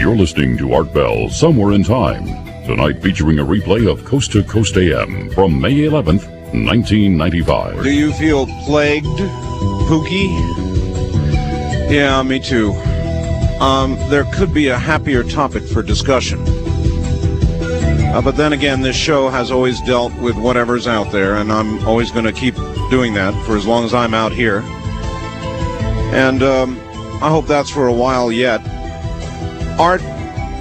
You're listening to Art Bell Somewhere in Time, tonight featuring a replay of Coast to Coast AM from May 11th, 1995. Do you feel plagued, Pookie? Yeah, me too. There could be a happier topic for discussion. But then again, this show has always dealt with whatever's out there, and I'm always going to keep doing that for as long as I'm out here. And I hope that's for a while yet. Art,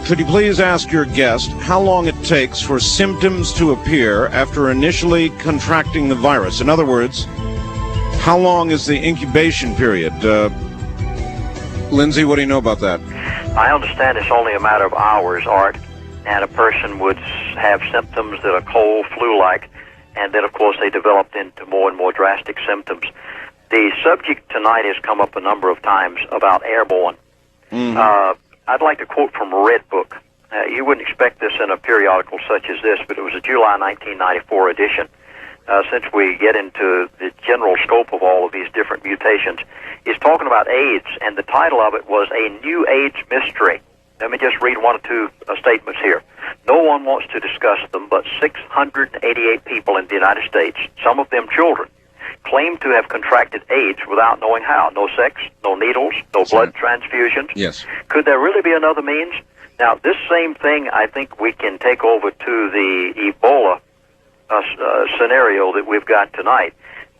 could you please ask your guest how long it takes for symptoms to appear after initially contracting the virus? In other words, how long is the incubation period? Lindsay, what do you know about that? I understand it's only a matter of hours, Art, and a person would have symptoms that are cold, flu-like, and then, of course, they developed into more and more drastic symptoms. The subject tonight has come up a number of times about airborne. Mm-hmm. I'd like to quote from a Red Book. You wouldn't expect this in a periodical such as this, but it was a July 1994 edition. Since we get into the general scope of all of these different mutations, it's talking about AIDS, and the title of it was A New AIDS Mystery. Let me just read one or two statements here. No one wants to discuss them, but 688 people in the United States, some of them children, claim to have contracted AIDS without knowing how. No sex, no needles, no blood transfusions. Yes. Could there really be another means? Now, this same thing, I think we can take over to the Ebola scenario that we've got tonight.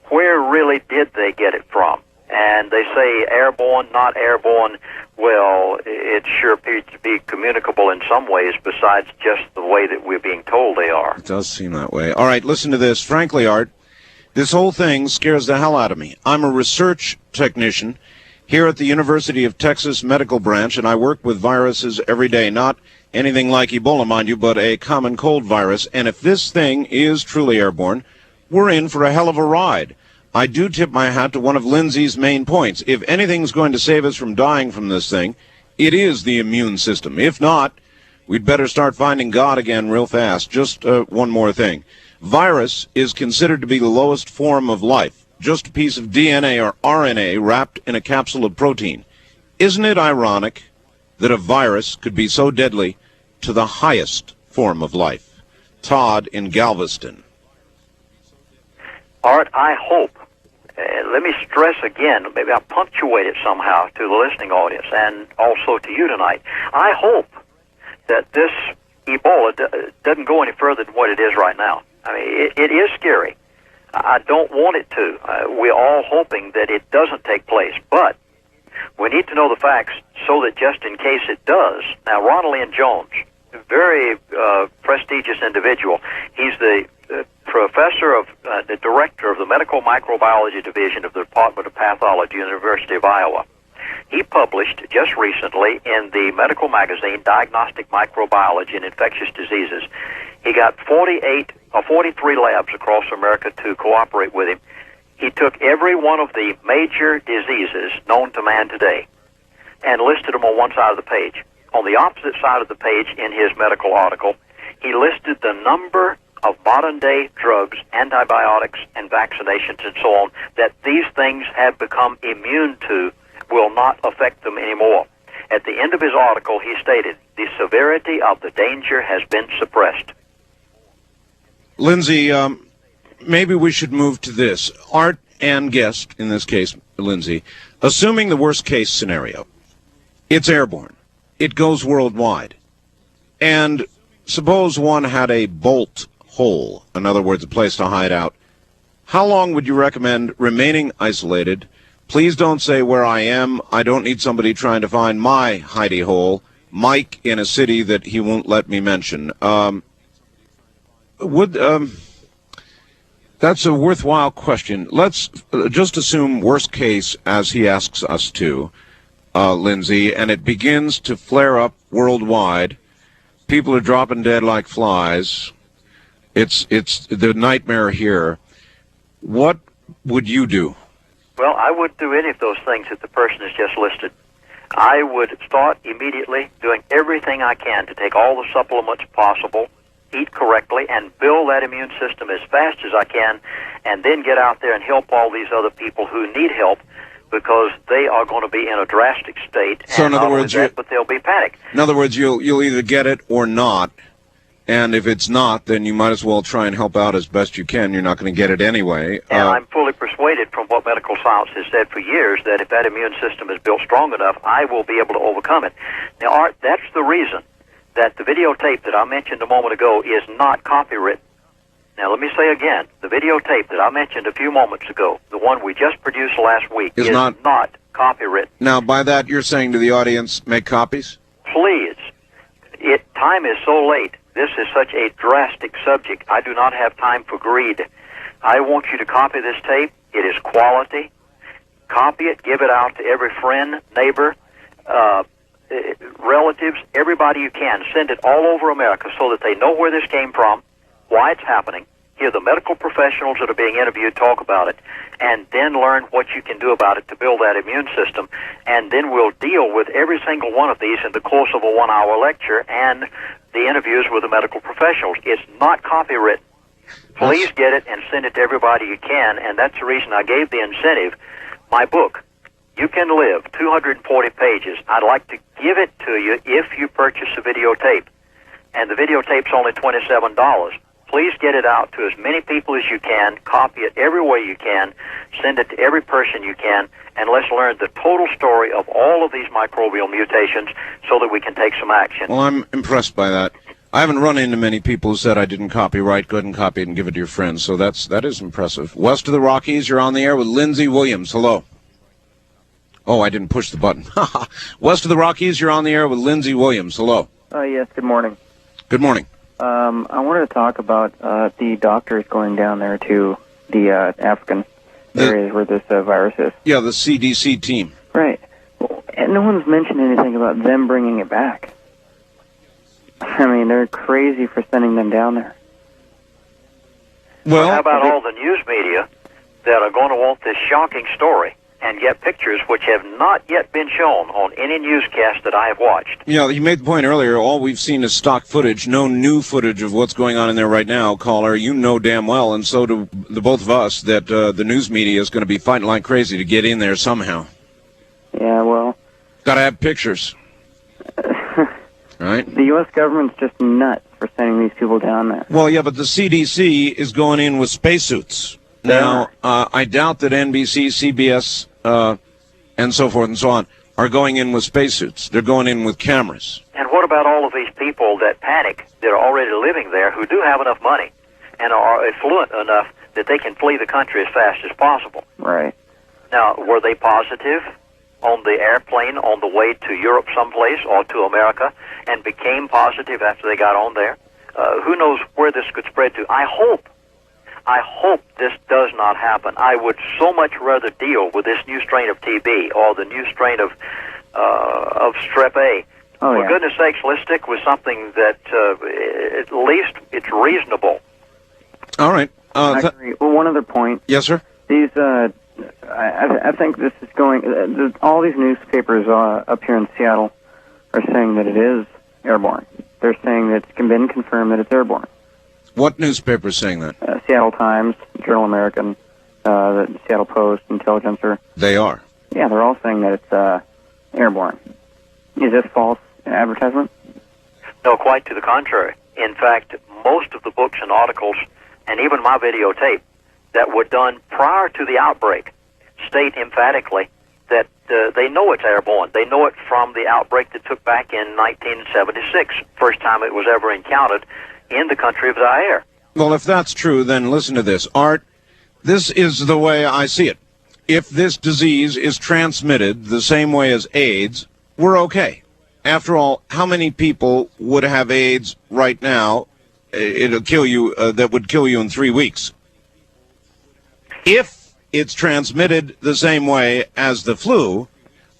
Where really did they get it from? And they say airborne, not airborne. Well, it sure appears to be communicable in some ways besides just the way that we're being told they are. It does seem that way. All right, listen to this. Frankly, Art, this whole thing scares the hell out of me. I'm a research technician here at the University of Texas Medical Branch, and I work with viruses every day. Not anything like Ebola, mind you, but a common cold virus. And if this thing is truly airborne, we're in for a hell of a ride. I do tip my hat to one of Lindsay's main points. If anything's going to save us from dying from this thing, it is the immune system. If not, we'd better start finding God again real fast. Just one more thing. Virus is considered to be the lowest form of life, just a piece of DNA or RNA wrapped in a capsule of protein. Isn't it ironic that a virus could be so deadly to the highest form of life? Todd in Galveston. Art, I hope, let me stress again, maybe I'll punctuate it somehow to the listening audience and also to you tonight. I hope that this Ebola doesn't go any further than what it is right now. I mean, it is scary. I don't want it to. We're all hoping that it doesn't take place, but we need to know the facts so that just in case it does. Now, Ronald N. Jones, a very prestigious individual. He's the professor of the director of the Medical Microbiology Division of the Department of Pathology, University of Iowa. He published just recently in the medical magazine Diagnostic Microbiology and Infectious Diseases. He got 43 labs across America to cooperate with him. He took every one of the major diseases known to man today and listed them on one side of the page. On the opposite side of the page in his medical article, he listed the number of modern-day drugs, antibiotics, and vaccinations and so on that these things have become immune to will not affect them anymore. At the end of his article, he stated, the severity of the danger has been suppressed. Lindsay, maybe we should move to this. Art and guest, in this case, Lindsay, assuming the worst-case scenario, it's airborne. It goes worldwide. And suppose one had a bolt hole, in other words, a place to hide out. How long would you recommend remaining isolated? Please don't say where I am. I don't need somebody trying to find my hidey hole. Mike in a city that he won't let me mention. That's a worthwhile question. Let's just assume worst case, as he asks us to, Lindsay, and it begins to flare up worldwide. People are dropping dead like flies. It's the nightmare here. What would you do? Well, I would do any of those things that the person has just listed. I would start immediately doing everything I can to take all the supplements possible, eat correctly, and build that immune system as fast as I can, and then get out there and help all these other people who need help because they are going to be in a drastic state. So and in other not only words, that, but they'll be panicked. In other words, you'll either get it or not, and if it's not, then you might as well try and help out as best you can. You're not going to get it anyway. And I'm fully persuaded from what medical science has said for years that if that immune system is built strong enough, I will be able to overcome it. Now, Art, that's the reason that the videotape that I mentioned a moment ago is not copywritten. Now, let me say again, the videotape that I mentioned a few moments ago, the one we just produced last week, is not copywritten. Now, by that, you're saying to the audience, make copies? Please. Time is so late. This is such a drastic subject. I do not have time for greed. I want you to copy this tape. It is quality. Copy it. Give it out to every friend, neighbor, relatives, everybody you can. Send it all over America so that they know where this came from, why it's happening, hear the medical professionals that are being interviewed talk about it, and then learn what you can do about it to build that immune system. And then we'll deal with every single one of these in the course of a 1-hour lecture and the interviews with the medical professionals. It's not copywritten. Please get it and send it to everybody you can, and that's the reason I gave the incentive. My book, You Can Live, 240 pages. I'd like to give it to you if you purchase a videotape. And the videotape's only $27. Please get it out to as many people as you can, copy it every way you can, send it to every person you can, and let's learn the total story of all of these microbial mutations so that we can take some action. Well, I'm impressed by that. I haven't run into many people who said I didn't copyright. Go ahead and copy it and give it to your friends. So that is impressive. West of the Rockies, you're on the air with Lindsay Williams. Hello. Oh, I didn't push the button. West of the Rockies, you're on the air with Lindsay Williams. Hello. Yes, good morning. Good morning. I wanted to talk about the doctors going down there to the African areas where this virus is. Yeah, the CDC team. Right. And no one's mentioned anything about them bringing it back. I mean, they're crazy for sending them down there. Well, how about all the news media that are going to want this shocking story and get pictures which have not yet been shown on any newscast that I have watched? Yeah, you made the point earlier, all we've seen is stock footage, no new footage of what's going on in there right now. Caller, you know damn well, and so do the both of us, that the news media is going to be fighting like crazy to get in there somehow. Yeah, well... Got to have pictures. Right? The U.S. government's just nuts for sending these people down there. Well, yeah, but the CDC is going in with spacesuits. Now, I doubt that NBC, CBS, and so forth and so on are going in with spacesuits. They're going in with cameras. And what about all of these people that panic, that are already living there, who do have enough money and are affluent enough that they can flee the country as fast as possible? Right. Now, were they positive on the airplane on the way to Europe someplace or to America and became positive after they got on there? Who knows where this could spread to? I hope this does not happen. I would so much rather deal with this new strain of TB or the new strain of Strep A. For goodness sakes, let's stick with something that at least it's reasonable. All right. I agree. Well, one other point. Yes, sir? These, I think this is going, all these newspapers up here in Seattle are saying that it is airborne. They're saying that it's been confirmed that it's airborne. What newspaper is saying that? Seattle Times, Journal American, the Seattle Post, Intelligencer. They are? Yeah, they're all saying that it's airborne. Is this false advertisement? No, quite to the contrary. In fact, most of the books and articles, and even my videotape, that were done prior to the outbreak state emphatically that they know it's airborne. They know it from the outbreak that took back in 1976, first time it was ever encountered in the country of Zaire. Well, if that's true, then listen to this. Art, this is the way I see it. If this disease is transmitted the same way as AIDS, we're okay. After all, how many people would have AIDS right now? It'll kill you, that would kill you in 3 weeks. If it's transmitted the same way as the flu,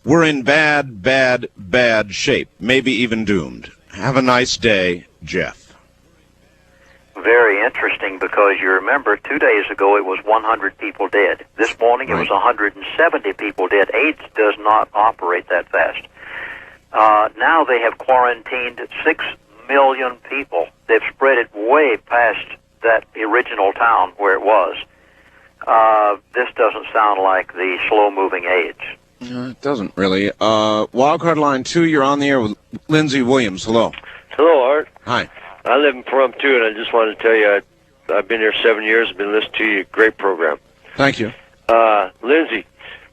we're in bad, bad, bad shape, maybe even doomed. Have a nice day, Jeff. Very interesting, because you remember 2 days ago it was 100 people dead. This morning it was 170 people dead. AIDS does not operate that fast. Now they have quarantined 6 million people. They've spread it way past that original town where it was. this doesn't sound like the slow-moving AIDS. It doesn't really. Wildcard line 2, you're on the air with Lindsey Williams. Hello. Hello, Art. Hi. I live in Pahrump, too, and I just wanted to tell you I've been here 7 years. I've been listening to you. Great program. Thank you. Lindsey,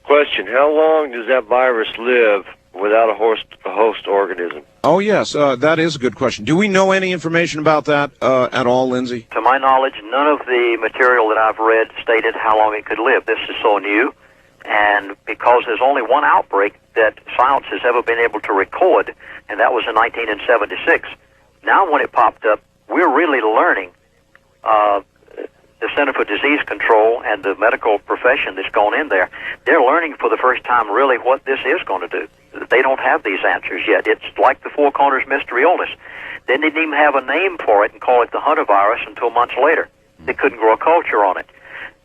question. How long does that virus live without a host organism? Oh, yes, that is a good question. Do we know any information about that at all, Lindsey? To my knowledge, none of the material that I've read stated how long it could live. This is so new, and because there's only one outbreak that science has ever been able to record, and that was in 1976. Now when it popped up, we're really learning. The Center for Disease Control and the medical profession that's gone in there, they're learning for the first time really what this is going to do. They don't have these answers yet. It's like the Four Corners mystery illness. They didn't even have a name for it and call it the Hunter virus until months later. They couldn't grow a culture on it.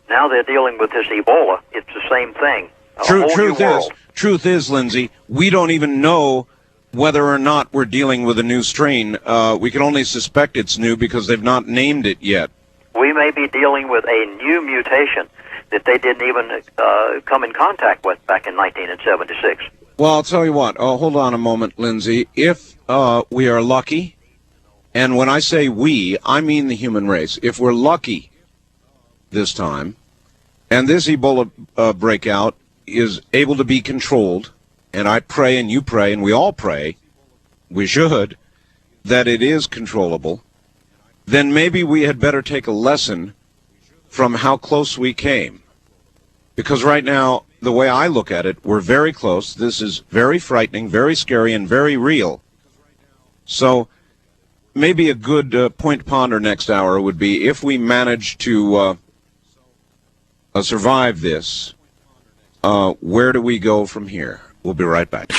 Now they're dealing with this Ebola. It's the same thing. Truth is, Lindsey, we don't even know whether or not we're dealing with a new strain. We can only suspect it's new because they've not named it yet. We may be dealing with a new mutation that they didn't even come in contact with back in 1976. Well, I'll tell you what. Hold on a moment, Lindsey. If we are lucky, and when I say we, I mean the human race. If we're lucky this time, and this Ebola breakout is able to be controlled, and I pray and you pray and we all pray, we should, that it is controllable, then maybe we had better take a lesson from how close we came. Because right now, the way I look at it, we're very close. This is very frightening, very scary, and very real. So maybe a good point to ponder next hour would be if we manage to survive this, where do we go from here? We'll be right back.